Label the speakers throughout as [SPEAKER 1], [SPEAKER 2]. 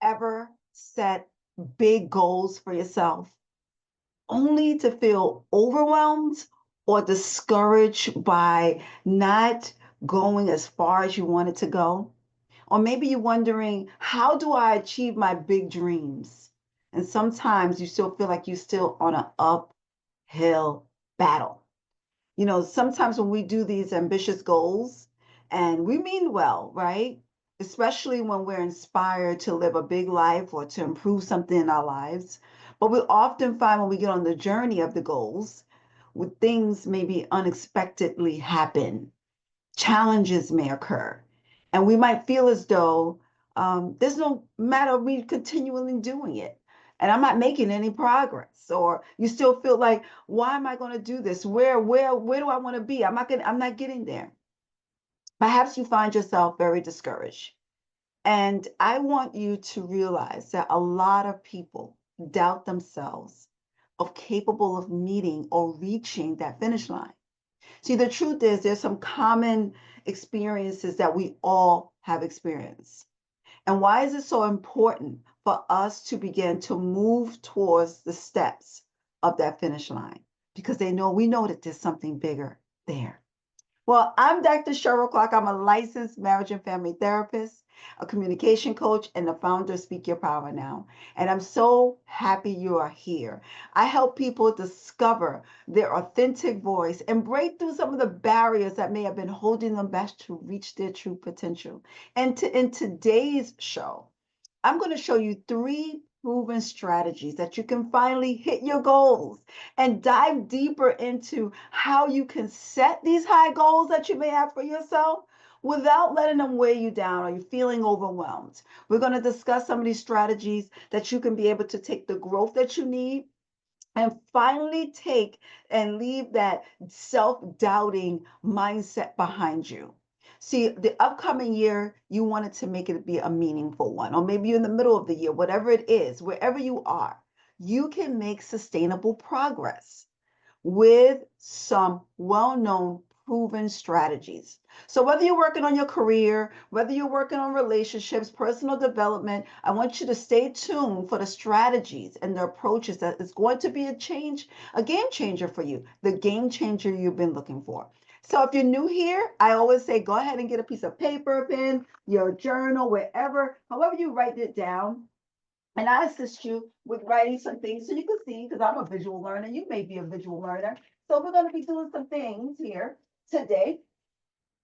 [SPEAKER 1] ever set big goals for yourself only to feel overwhelmed or discouraged by not going as far as you wanted to go? Or maybe you're wondering, how do I achieve my big dreams? And sometimes you still feel like you're still on an uphill battle. Sometimes when we do these ambitious goals and we mean well, right? Especially when we're inspired to live a big life or to improve something in our lives. But we often find when we get on the journey of the goals, with things maybe unexpectedly happen, challenges may occur. And we might feel as though there's no matter of me continually doing it. And I'm not making any progress. Or you still feel like, why am I going to do this? Where do I want to be? I'm not getting there. Perhaps you find yourself very discouraged. And I want you to realize that a lot of people doubt themselves of capable of meeting or reaching that finish line. See, the truth is, there's some common experiences that we all have experienced. And why is it so important for us to begin to move towards the steps of that finish line? Because we know that there's something bigger there. Well, I'm Dr. Cheryl Clark. I'm a licensed marriage and family therapist, a communication coach, and the founder of Speak Your Power Now. And I'm so happy you are here. I help people discover their authentic voice and break through some of the barriers that may have been holding them back to reach their true potential. And in today's show, I'm going to show you 3 proven strategies that you can finally hit your goals and dive deeper into how you can set these high goals that you may have for yourself without letting them weigh you down or you feeling overwhelmed. We're going to discuss some of these strategies that you can be able to take the growth that you need and finally take and leave that self-doubting mindset behind you. See, the upcoming year, you wanted to make it be a meaningful one, or maybe you're in the middle of the year, whatever it is, wherever you are, you can make sustainable progress with some well-known proven strategies. So whether you're working on your career, whether you're working on relationships, personal development, I want you to stay tuned for the strategies and the approaches that is going to be a game changer for you, the game changer you've been looking for. So if you're new here, I always say go ahead and get a piece of paper, a pen, your journal, wherever, however you write it down. And I assist you with writing some things so you can see, because I'm a visual learner. You may be a visual learner. So we're going to be doing some things here today.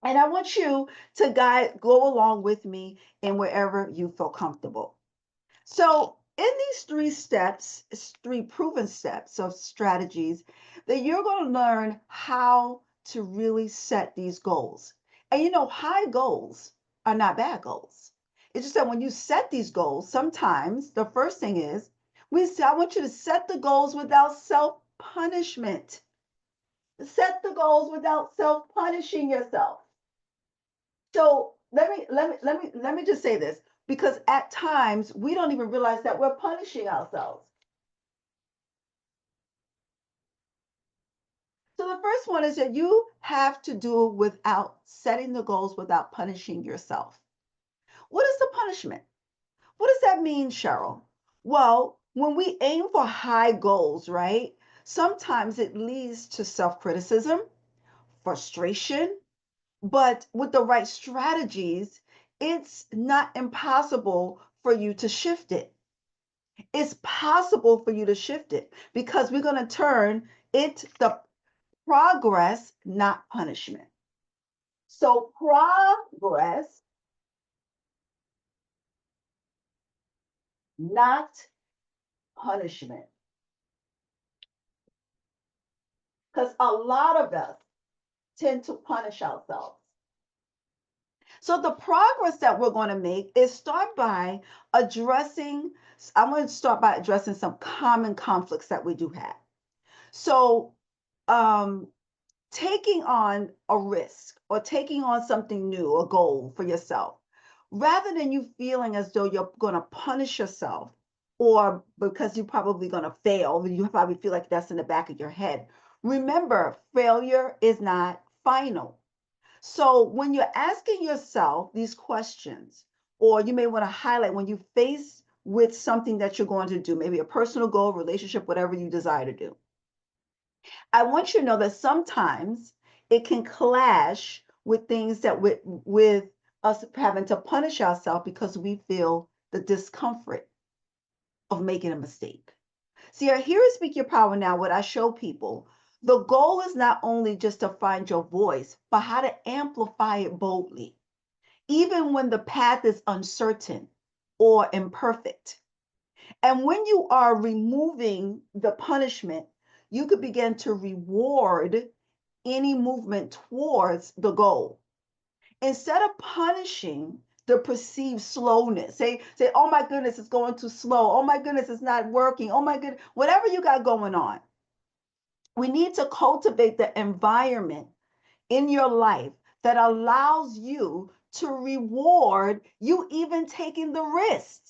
[SPEAKER 1] And I want you to go along with me in wherever you feel comfortable. So in these 3 proven steps of strategies, that you're going to learn how to really set these goals. And high goals are not bad goals. It's just that when you set these goals, sometimes the first thing is I want you to set the goals without self-punishment. Set the goals without self-punishing yourself. So let me just say this, because at times we don't even realize that we're punishing ourselves. So the first one is that you have to do it without setting the goals without punishing yourself. What is the punishment? What does that mean, Cheryl? Well, when we aim for high goals, right? Sometimes it leads to self-criticism, frustration, but with the right strategies, it's not impossible for you to shift it. It's possible for you to shift it because we're going to turn it the progress, not punishment. So progress, not punishment. Because a lot of us tend to punish ourselves. So the progress that we're going to make is I'm going to start by addressing some common conflicts that we do have. So taking on a risk or taking on something new, a goal for yourself, rather than you feeling as though you're going to punish yourself or because you're probably going to fail, you probably feel like that's in the back of your head. Remember, failure is not final. So when you're asking yourself these questions, or you may want to highlight when you face with something that you're going to do, maybe a personal goal, relationship, whatever you desire to do. I want you to know that sometimes it can clash with things that with us having to punish ourselves because we feel the discomfort of making a mistake. See, here at Speak Your Power Now, what I show people, the goal is not only just to find your voice, but how to amplify it boldly, even when the path is uncertain or imperfect. And when you are removing the punishment, you could begin to reward any movement towards the goal. Instead of punishing the perceived slowness, say, oh my goodness, it's going too slow. Oh my goodness, it's not working. Oh my goodness, whatever you got going on. We need to cultivate the environment in your life that allows you to reward you even taking the risk.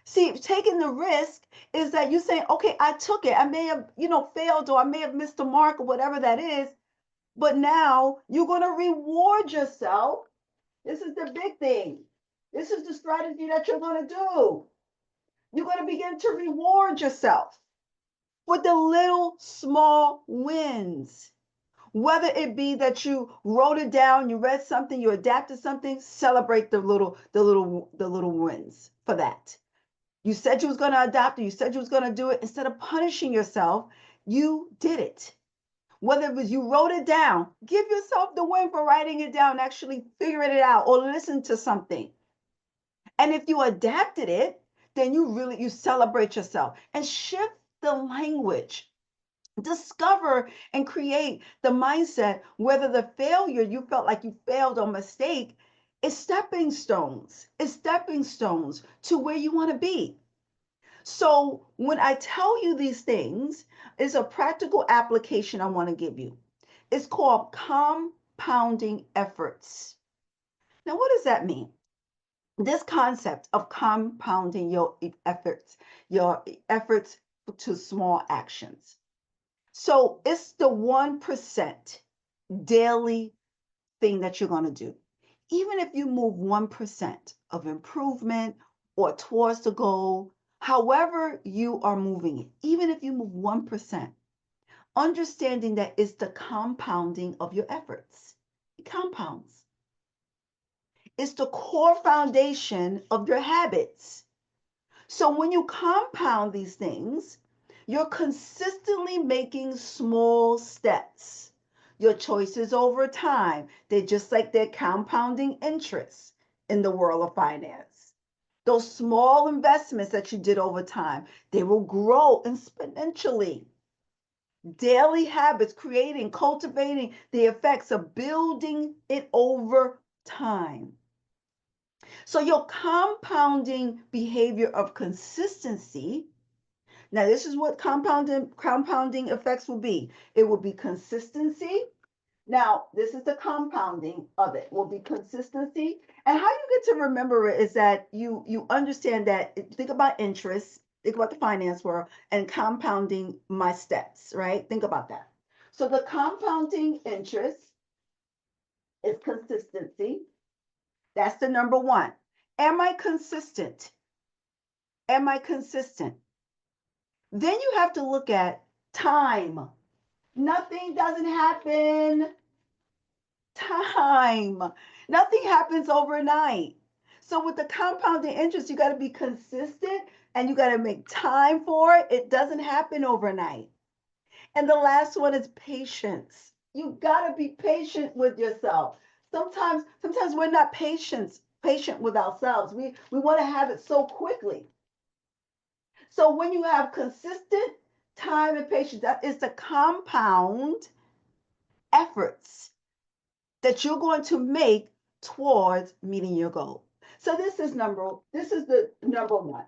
[SPEAKER 1] See, taking the risk is that you say, okay, I took it. I may have, failed, or I may have missed the mark, or whatever that is. But now you're going to reward yourself. This is the big thing. This is the strategy that you're going to do. You're going to begin to reward yourself with the little small wins. Whether it be that you wrote it down, you read something, you adapted something, celebrate the little wins for that. You said you was going to adopt it. You said you was going to do it. Instead of punishing yourself, you did it. Whether it was you wrote it down, give yourself the win for writing it down, actually figuring it out, or listen to something. And if you adapted it, then you celebrate yourself and shift the language. Discover and create the mindset whether the failure you felt like you failed or mistake is stepping stones. It's stepping stones to where you want to be. So when I tell you these things, it's a practical application I want to give you. It's called compounding efforts. Now, what does that mean? This concept of compounding your efforts to small actions. So it's the 1% daily thing that you're going to do. Even if you move 1% of improvement or towards the goal, however you are moving it, even if you move 1%, understanding that it's the compounding of your efforts. It compounds. It's the core foundation of your habits. So when you compound these things, you're consistently making small steps. Your choices over time, they're just like they're compounding interest in the world of finance. Those small investments that you did over time, they will grow exponentially. Daily habits, creating, cultivating the effects of building it over time. So your compounding behavior of consistency. Now, this is what compounding effects will be. It will be consistency. Now, this is the compounding of it. Will be consistency. And how you get to remember it is that you understand that, think about interest, think about the finance world, and compounding my steps, right? Think about that. So the compounding interest is consistency. That's the number one. Am I consistent? Am I consistent? Then you have to look at time. Nothing doesn't happen. Time. Nothing happens overnight. So with the compounding interest, you got to be consistent and you got to make time for it. It doesn't happen overnight. And the last one is patience. You got to be patient with yourself. Sometimes we're not patient with ourselves. We want to have it so quickly. So when you have consistent time and patience, that is the compound efforts that you're going to make towards meeting your goal. So this is the number one,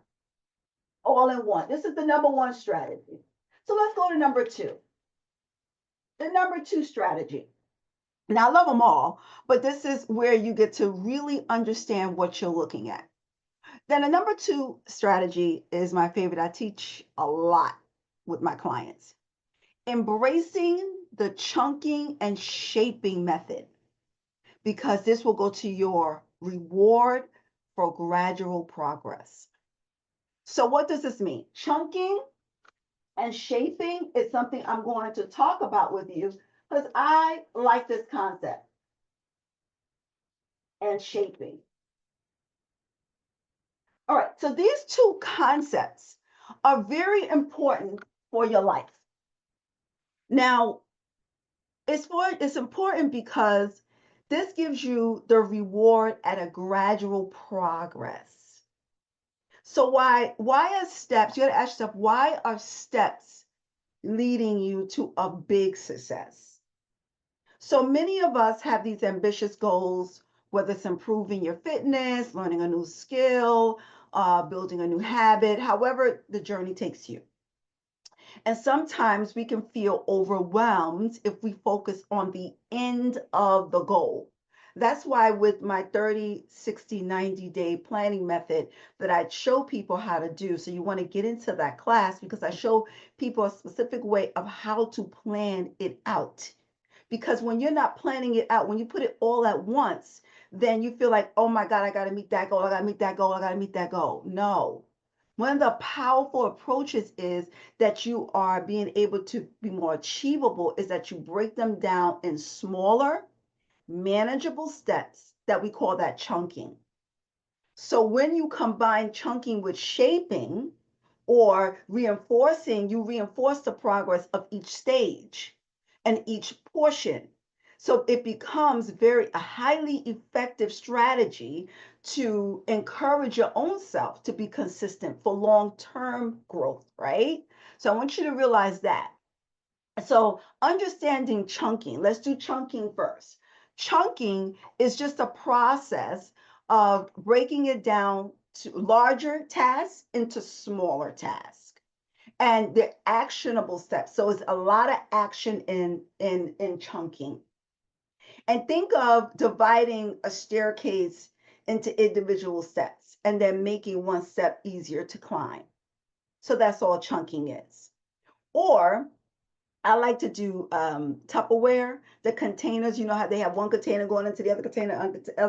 [SPEAKER 1] all in one. This is the number one strategy. So let's go to number two. The number two strategy. Now I love them all, but this is where you get to really understand what you're looking at. Then the number two strategy is my favorite. I teach a lot with my clients. Embracing the chunking and shaping method, because this will go to your reward for gradual progress. So what does this mean? Chunking and shaping is something I'm going to talk about with you because I like this concept and shaping. All right, so these two concepts are very important for your life. Now, it's important because this gives you the reward at a gradual progress. So why are steps? You got to ask yourself, why are steps leading you to a big success? So many of us have these ambitious goals, whether it's improving your fitness, learning a new skill, building a new habit, however the journey takes you. And sometimes we can feel overwhelmed if we focus on the end of the goal. That's why with my 30, 60, 90-day planning method that I show people how to do. So you want to get into that class because I show people a specific way of how to plan it out. Because when you're not planning it out, when you put it all at once, then you feel like, oh my God, I got to meet that goal. I got to meet that goal. I got to meet that goal. No. One of the powerful approaches is that you are being able to be more achievable is that you break them down in smaller, manageable steps that we call that chunking. So when you combine chunking with shaping or reinforcing, you reinforce the progress of each stage and each portion. So it becomes a highly effective strategy to encourage your own self to be consistent for long-term growth, right? So I want you to realize that. So understanding chunking, let's do chunking first. Chunking is just a process of breaking it down to larger tasks into smaller tasks and the actionable steps. So it's a lot of action in chunking. And think of dividing a staircase into individual steps and then making one step easier to climb. So that's all chunking is. Or I like to do Tupperware, the containers. You know how they have one container going into the other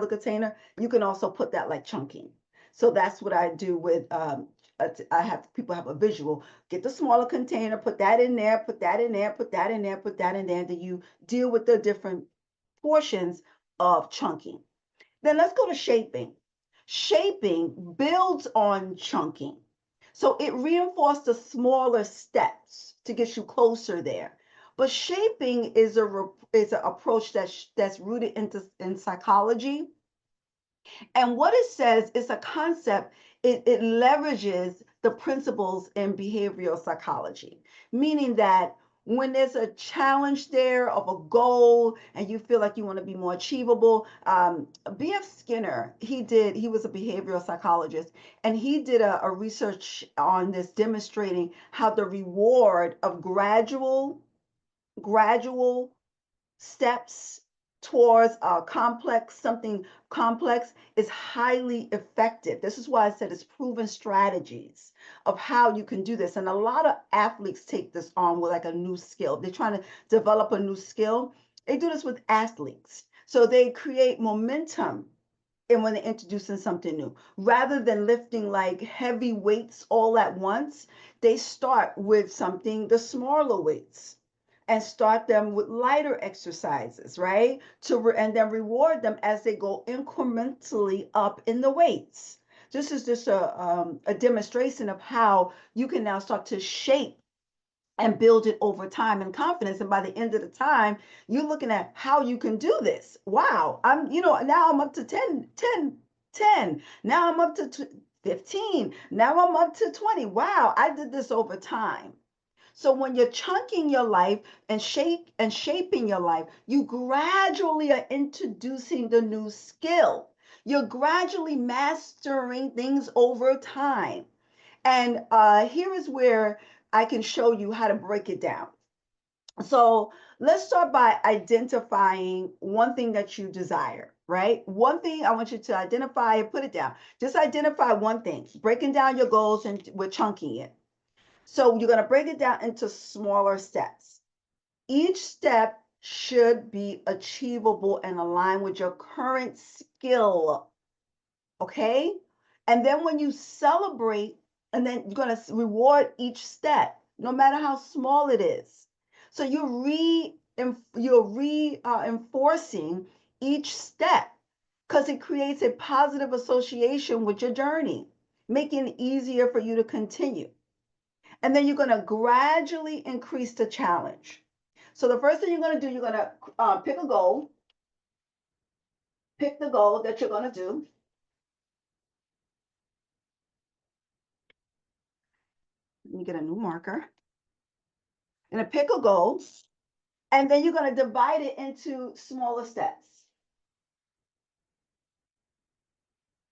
[SPEAKER 1] container. You can also put that like chunking. So that's what I do with. I have people have a visual. Get the smaller container, put that in there, put that in there, put that in there, put that in there. Then you deal with the different portions of chunking. Then let's go to shaping. Shaping builds on chunking. So it reinforced the smaller steps to get you closer there. But shaping is an approach that's rooted in psychology. And what it says is a concept, it leverages the principles in behavioral psychology, meaning that when there's a challenge there of a goal and you feel like you want to be more achievable, B.F. Skinner, he was a behavioral psychologist, and he did a research on this demonstrating how the reward of gradual steps towards something complex is highly effective. This is why I said it's proven strategies of how you can do this. And a lot of athletes take this on with like a new skill. They're trying to develop a new skill. They do this with athletes. So they create momentum and when they're introducing something new, rather than lifting like heavy weights all at once, they start with the smaller weights and start them with lighter exercises, right? And then reward them as they go incrementally up in the weights. This is just a demonstration of how you can now start to shape and build it over time and confidence. And by the end of the time, you're looking at how you can do this. Wow, now I'm up to 10, 10, 10. Now I'm up to 15. Now I'm up to 20. Wow, I did this over time. So when you're chunking your life and shaping your life, you gradually are introducing the new skill. You're gradually mastering things over time. And here is where I can show you how to break it down. So let's start by identifying one thing that you desire, right? One thing I want you to identify and put it down. Just identify one thing, breaking down your goals and we're chunking it. So you're going to break it down into smaller steps. Each step should be achievable and aligned with your current skill. Okay? And then when you celebrate And then you're going to reward each step, no matter how small it is. So you're enforcing each step because it creates a positive association with your journey, making it easier for you to continue. And then you're going to gradually increase the challenge. So the first thing you're going to do, you're going to pick a goal. Pick the goal that you're going to do. Let me get a new marker. And pick a goal. And then you're going to divide it into smaller steps.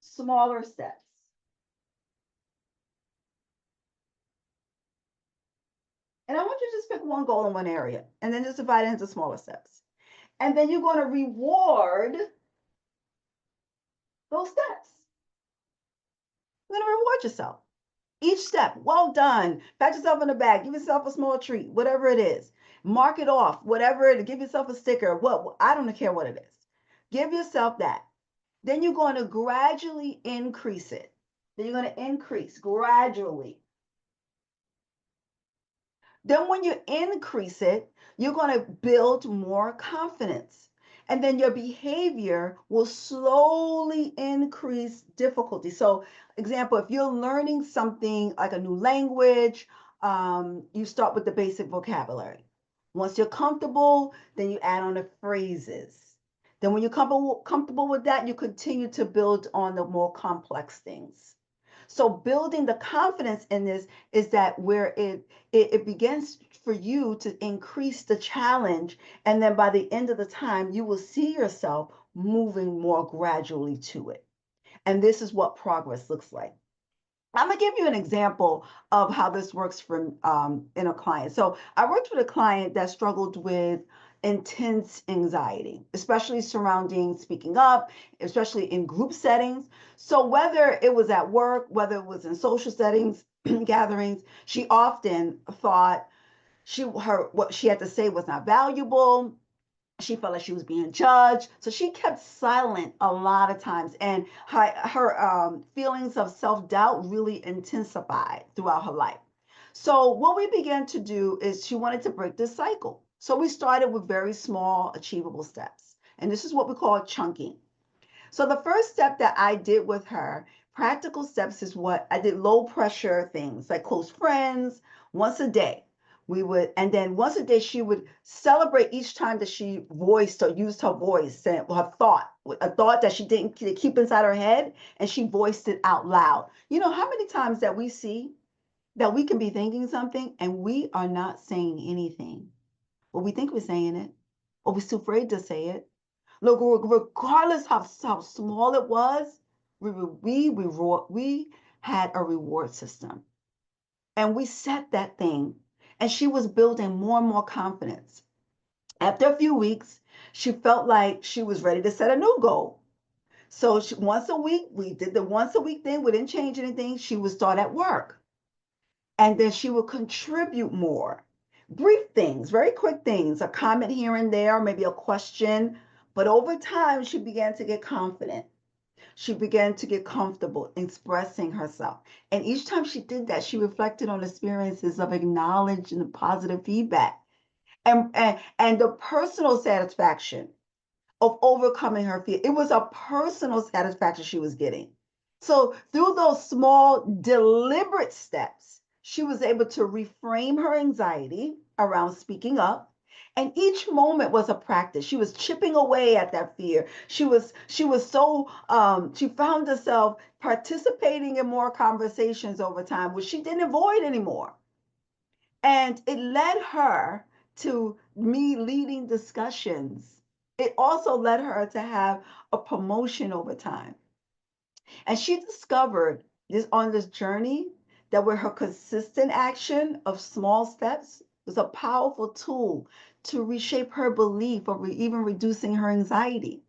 [SPEAKER 1] Smaller steps. And I want you to just pick one goal in one area and then just divide it into smaller steps. And then you're going to reward those steps. You're going to reward yourself. Each step, well done. Pat yourself on the back. Give yourself a small treat, whatever it is. Mark it off, whatever it is. Give yourself a sticker. What? I don't care what it is. Give yourself that. Then you're going to gradually increase it. Then you're going to increase gradually. Then when you increase it, you're going to build more confidence. And then your behavior will slowly increase difficulty. So, example, if you're learning something like a new language, you start with the basic vocabulary. Once you're comfortable, then you add on the phrases. Then when you're comfortable with that, you continue to build on the more complex things. So building the confidence in this is that where it begins for you to increase the challenge. And then by the end of the time, you will see yourself moving more gradually to it. And this is what progress looks like. I'm gonna give you an example of how this works for in a client. So I worked with a client that struggled with intense anxiety, especially surrounding speaking up, especially in group settings. So whether it was at work, whether it was in social settings, gatherings, she often thought what she had to say was not valuable. She felt like she was being judged, so she kept silent a lot of times, and her feelings of self-doubt really intensified throughout her life. So what we began to do is she wanted to break this cycle, so we started with very small achievable steps, and this is what we call chunking. So the first step that I did with her, practical steps, is what I did: low pressure things like close friends once a day. We would, and then once a day, she would celebrate each time that she voiced or used her voice and her thought, a thought that she didn't keep inside her head, and she voiced it out loud. You know how many times that we see that we can be thinking something and we are not saying anything, but we think we're saying it, or we're too afraid to say it. Look, regardless how small it was, we had a reward system, and we set that thing, and she was building more and more confidence. After a few weeks, she felt like she was ready to set a new goal. So once a week, we did the once a week thing. We didn't change anything. She would start at work, and then she would contribute more. Brief things, very quick things, a comment here and there, maybe a question. But over time, she began to get confident. She began to get comfortable expressing herself. And each time she did that, she reflected on experiences of acknowledging and positive feedback and the personal satisfaction of overcoming her fear. It was a personal satisfaction she was getting. So through those small, deliberate steps, she was able to reframe her anxiety around speaking up. And each moment was a practice. She was chipping away at that fear. She found herself participating in more conversations over time, which she didn't avoid anymore. And it led her to me leading discussions. It also led her to have a promotion over time. And she discovered this on this journey that with her consistent action of small steps was a powerful tool to reshape her belief or even reducing her anxiety.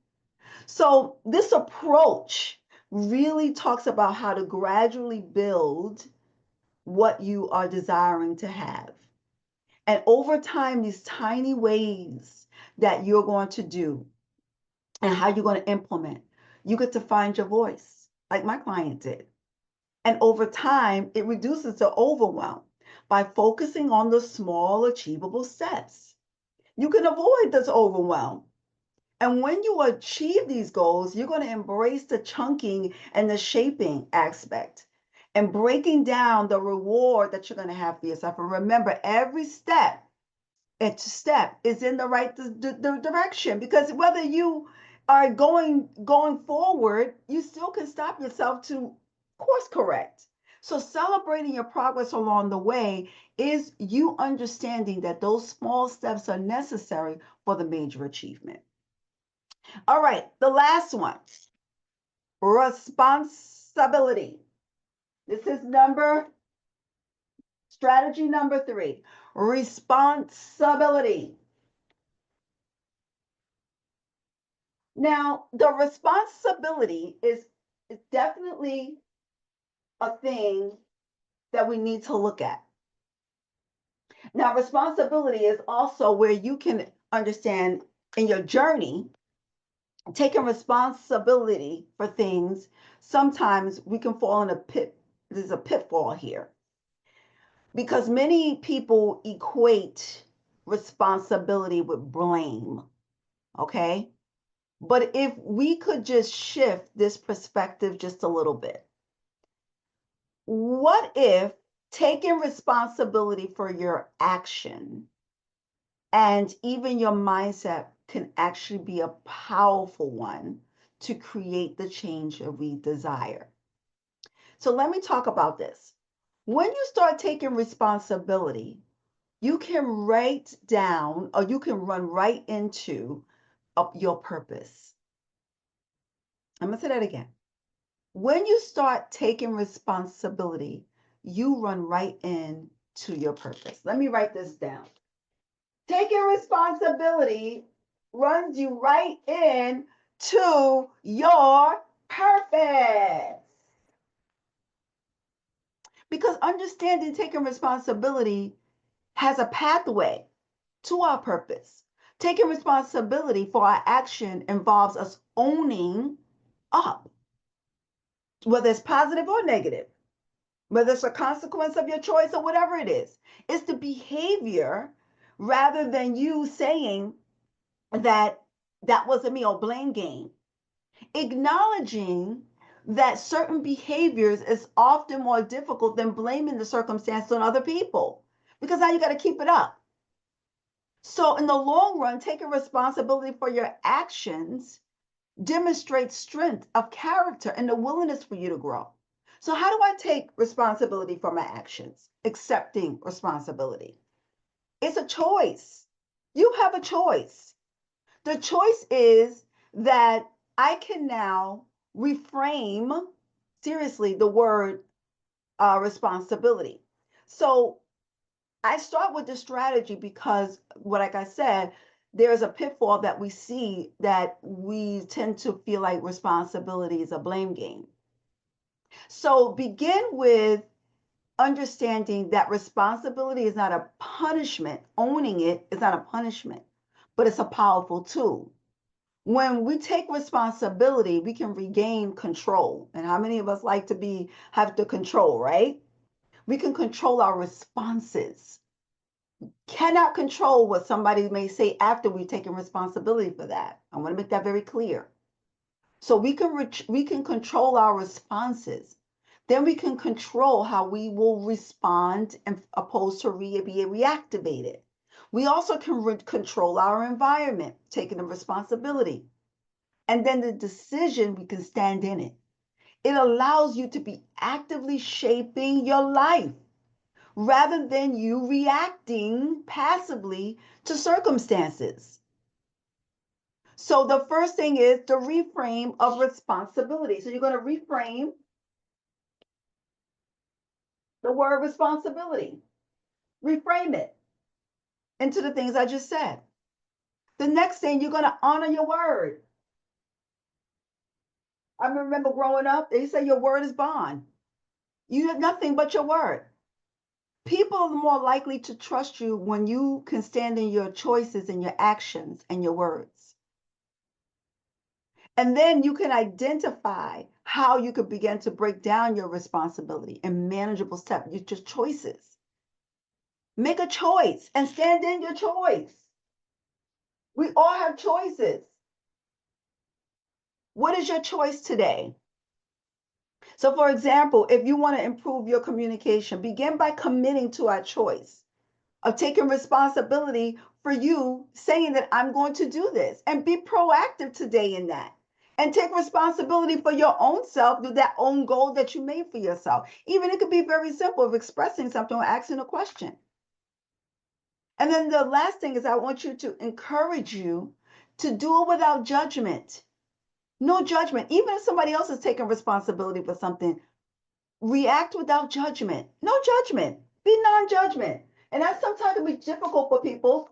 [SPEAKER 1] So this approach really talks about how to gradually build what you are desiring to have. And over time, these tiny ways that you're going to do and how you're going to implement, you get to find your voice, like my client did. And over time, it reduces the overwhelm by focusing on the small, achievable steps. You can avoid this overwhelm. And when you achieve these goals, you're going to embrace the chunking and the shaping aspect and breaking down the reward that you're going to have for yourself. And remember, every step is in the right direction, because whether you are going forward, you still can stop yourself to course correct. So celebrating your progress along the way is you understanding that those small steps are necessary for the major achievement. All right, the last one, responsibility. This is strategy number 3, responsibility. Now, the responsibility is definitely a thing that we need to look at. Now, responsibility is also where you can understand in your journey, taking responsibility for things. Sometimes we can fall in a pit. There's a pitfall here because many people equate responsibility with blame. Okay. But if we could just shift this perspective just a little bit, what if taking responsibility for your action and even your mindset can actually be a powerful one to create the change that we desire? So let me talk about this. When you start taking responsibility, you can write down or you can run right into your purpose. I'm going to say that again. When you start taking responsibility, you run right into your purpose. Let me write this down. Taking responsibility runs you right in to your purpose. Because understanding taking responsibility has a pathway to our purpose. Taking responsibility for our action involves us owning up, whether it's positive or negative, whether it's a consequence of your choice or whatever it is. It's the behavior rather than you saying that wasn't me or blame game. Acknowledging that certain behaviors is often more difficult than blaming the circumstance on other people, because now you got to keep it up. So in the long run, taking responsibility for your actions demonstrates strength of character and the willingness for you to grow. So how do I take responsibility for my actions? Accepting responsibility. It's a choice. You have a choice. The choice is that I can now reframe seriously the word responsibility. So I start with this strategy because, like I said, there's a pitfall that we see that we tend to feel like responsibility is a blame game. So begin with understanding that responsibility is not a punishment. Owning it is not a punishment, but it's a powerful tool. When we take responsibility, we can regain control. And how many of us like to have the control, right? We can control our responses. Cannot control what somebody may say after we've taken responsibility for that. I want to make that very clear. So we can control our responses. Then we can control how we will respond and opposed to be reactivated. We also can control our environment, taking the responsibility. And then the decision, we can stand in it. It allows you to be actively shaping your life rather than you reacting passively to circumstances. So the first thing is the reframe of responsibility. So you're going to reframe the word responsibility, reframe it into the things I just said. The next thing, you're going to honor your word. I remember growing up, they say your word is bond. You have nothing but your word. People are more likely to trust you when you can stand in your choices and your actions and your words. And then you can identify how you could begin to break down your responsibility in manageable steps, just choices. Make a choice and stand in your choice. We all have choices. What is your choice today? So, for example, if you want to improve your communication, begin by committing to our choice of taking responsibility for you saying that I'm going to do this, and be proactive today in that. And take responsibility for your own self, do that own goal that you made for yourself. Even it could be very simple of expressing something or asking a question. And then the last thing is I want you to encourage you to do it without judgment. No judgment. Even if somebody else is taking responsibility for something, react without judgment. No judgment. Be non-judgment. And that sometimes can be difficult for people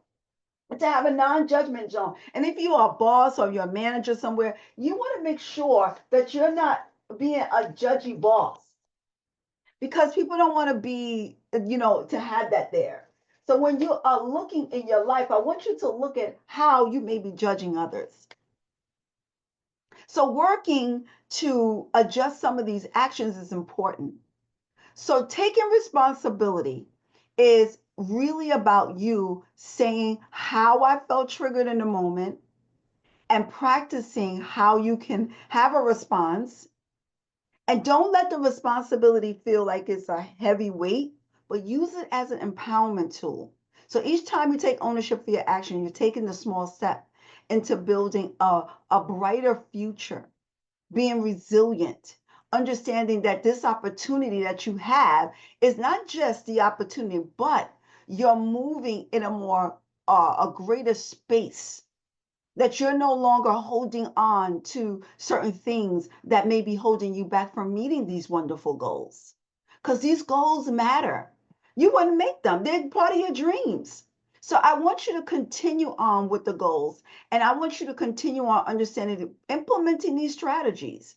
[SPEAKER 1] to have a non-judgment zone. And if you are a boss or you're a manager somewhere, you want to make sure that you're not being a judgy boss, because people don't want to be, to have that there. So when you are looking in your life, I want you to look at how you may be judging others. So working to adjust some of these actions is important. So taking responsibility is really about you saying how I felt triggered in the moment and practicing how you can have a response. And don't let the responsibility feel like it's a heavy weight, but use it as an empowerment tool. So each time you take ownership for your action, you're taking the small step into building a brighter future, being resilient, understanding that this opportunity that you have is not just the opportunity, but you're moving in a more, a greater space, that you're no longer holding on to certain things that may be holding you back from meeting these wonderful goals. Because these goals matter. You wouldn't make them, they're part of your dreams. So I want you to continue on with the goals, and I want you to continue on understanding, implementing these strategies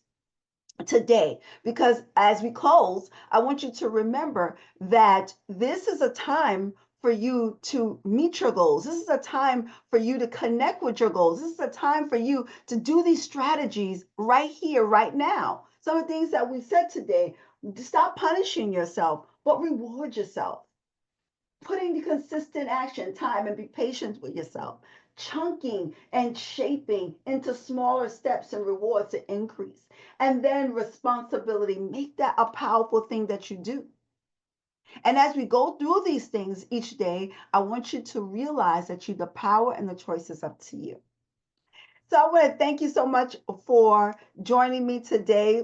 [SPEAKER 1] today, because as we close, I want you to remember that this is a time for you to meet your goals. This is a time for you to connect with your goals. This is a time for you to do these strategies right here, right now. Some of the things that we said today: stop punishing yourself, but reward yourself. Putting the consistent action time and be patient with yourself. Chunking and shaping into smaller steps and rewards to increase. And then responsibility, make that a powerful thing that you do. And as we go through these things each day, I want you to realize that the power and the choice is up to you. So I want to thank you so much for joining me today.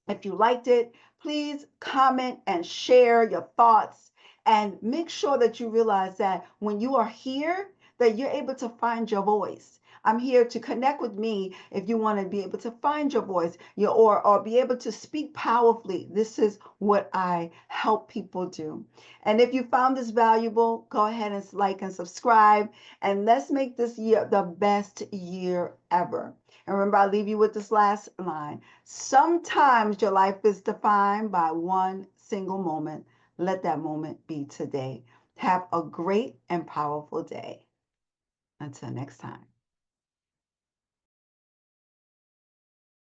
[SPEAKER 1] If you liked it, please comment and share your thoughts, and make sure that you realize that when you are here, that you're able to find your voice. I'm here to connect with me if you want to be able to find your voice, or be able to speak powerfully. This is what I help people do. And if you found this valuable, go ahead and like and subscribe, and let's make this year the best year ever. And remember, I leave you with this last line. Sometimes your life is defined by one single moment. Let that moment be today. Have a great and powerful day. Until next time.